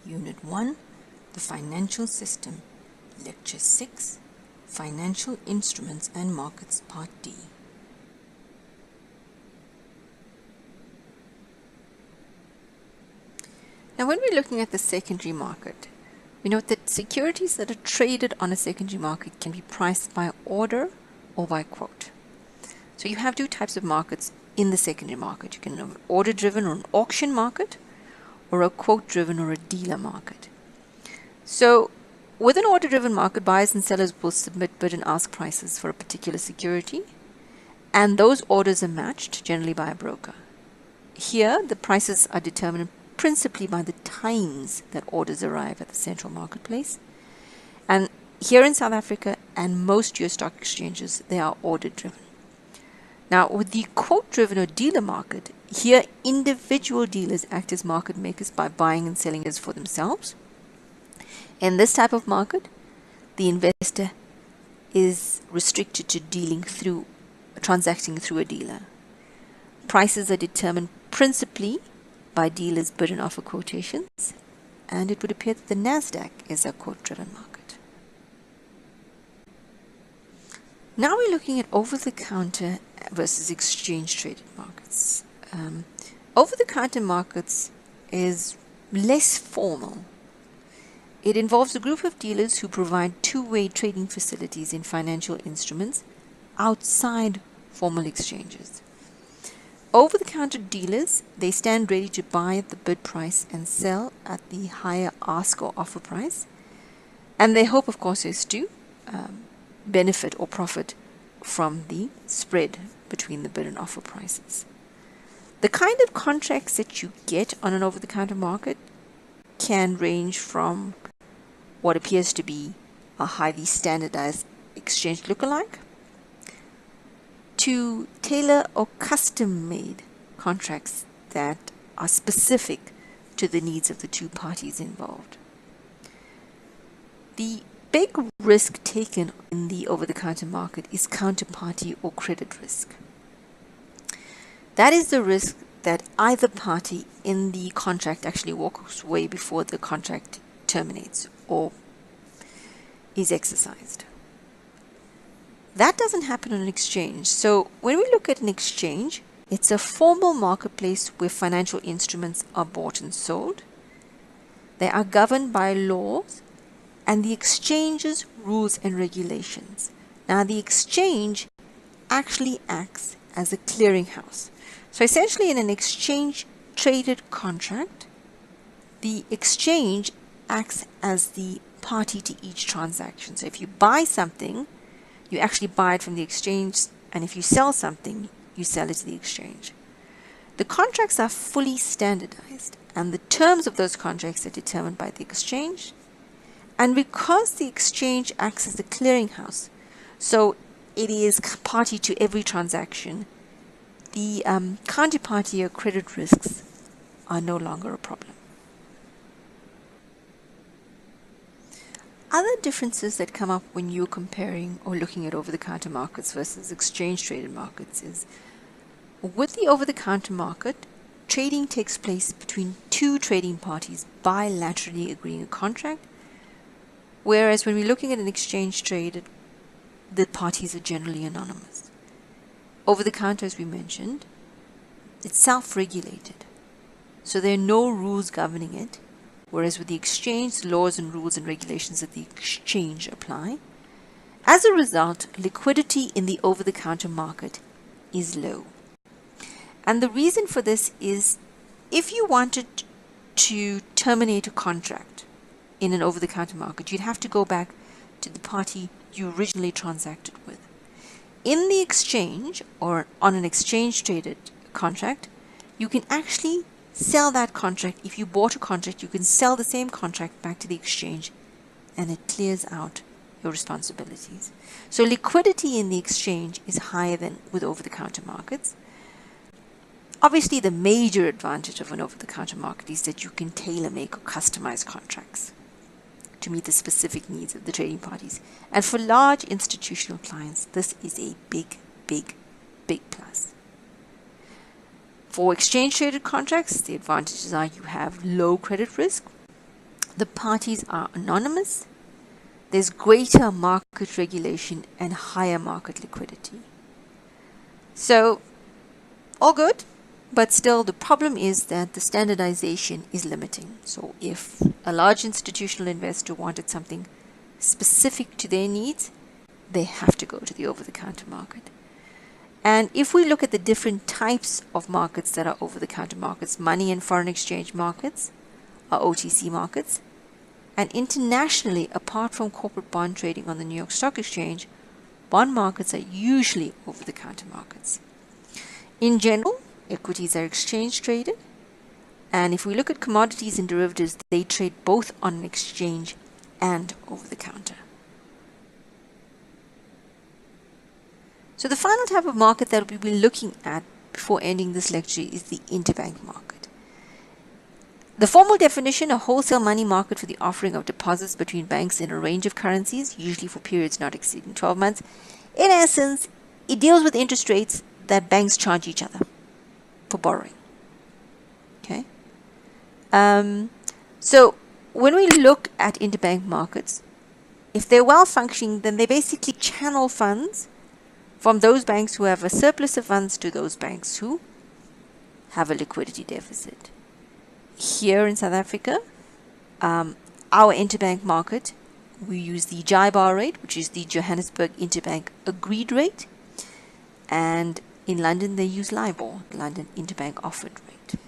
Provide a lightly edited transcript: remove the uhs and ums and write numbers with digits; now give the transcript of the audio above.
Unit 1, the Financial System, Lecture 6, Financial Instruments and Markets, Part D. Now, when we're looking at the secondary market, we note that securities that are traded on a secondary market can be priced by order or by quote. So you have two types of markets in the secondary market. You can have an order-driven or an auction market, or a quote-driven or a dealer market. So with an order-driven market, buyers and sellers will submit bid and ask prices for a particular security, and those orders are matched generally by a broker. Here, the prices are determined principally by the times that orders arrive at the central marketplace. And here in South Africa and most US stock exchanges, they are order-driven. Now, with the quote-driven or dealer market, here individual dealers act as market makers by buying and selling shares for themselves. In this type of market, the investor is restricted to transacting through a dealer. Prices are determined principally by dealers' bid and offer quotations, and it would appear that the NASDAQ is a quote-driven market. Now we're looking at over-the-counter versus exchange-traded markets. Over-the-counter markets is less formal. It involves a group of dealers who provide two-way trading facilities in financial instruments outside formal exchanges. Over-the-counter dealers, they stand ready to buy at the bid price and sell at the higher ask or offer price. And their hope, of course, is to benefit or profit from the spread between the bid and offer prices. The kind of contracts that you get on an over-the-counter market can range from what appears to be a highly standardized exchange lookalike to tailor or custom-made contracts that are specific to the needs of the two parties involved. The big risk taken in the over-the-counter market is counterparty or credit risk. That is the risk that either party in the contract actually walks away before the contract terminates or is exercised. That doesn't happen on an exchange. So when we look at an exchange, it's a formal marketplace where financial instruments are bought and sold. They are governed by laws and the exchange's rules and regulations. Now, the exchange actually acts as a clearinghouse. So essentially, in an exchange-traded contract, the exchange acts as the party to each transaction. So if you buy something, you actually buy it from the exchange, and if you sell something, you sell it to the exchange. The contracts are fully standardized, and the terms of those contracts are determined by the exchange. And because the exchange acts as a clearinghouse, so it is party to every transaction, the counterparty or credit risks are no longer a problem. Other differences that come up when you're comparing or looking at over-the-counter markets versus exchange-traded markets is, with the over-the-counter market, trading takes place between two trading parties bilaterally agreeing a contract, whereas when we're looking at an exchange-traded, the parties are generally anonymous. Over-the-counter, as we mentioned, it's self-regulated, so there are no rules governing it, whereas with the exchange, the laws and rules and regulations of the exchange apply. As a result, liquidity in the over-the-counter market is low. And the reason for this is, if you wanted to terminate a contract in an over-the-counter market, you'd have to go back to the party you originally transacted with. In the exchange, or on an exchange-traded contract, you can actually sell that contract. If you bought a contract, you can sell the same contract back to the exchange, and it clears out your responsibilities. So liquidity in the exchange is higher than with over-the-counter markets. Obviously, the major advantage of an over-the-counter market is that you can tailor-make or customize contracts to meet the specific needs of the trading parties. And for large institutional clients, this is a big, big, big plus. For exchange-traded contracts, the advantages are you have low credit risk, the parties are anonymous, there's greater market regulation and higher market liquidity. So, all good, but still the problem is that the standardization is limiting. So if a large institutional investor wanted something specific to their needs, they have to go to the over-the-counter market. And if we look at the different types of markets that are over-the-counter markets, money and foreign exchange markets are OTC markets. And internationally, apart from corporate bond trading on the New York Stock Exchange, bond markets are usually over-the-counter markets. In general, equities are exchange traded. And if we look at commodities and derivatives, they trade both on an exchange and over-the-counter. So the final type of market that we'll be looking at before ending this lecture is the interbank market. The formal definition, a wholesale money market for the offering of deposits between banks in a range of currencies, usually for periods not exceeding 12 months. In essence, it deals with interest rates that banks charge each other for borrowing. Okay. So when we look at interbank markets, if they're well functioning, then they basically channel funds from those banks who have a surplus of funds to those banks who have a liquidity deficit. Here in South Africa, our interbank market, we use the JIBAR rate, which is the Johannesburg Interbank Agreed Rate, and in London they use LIBOR, London Interbank Offered Rate.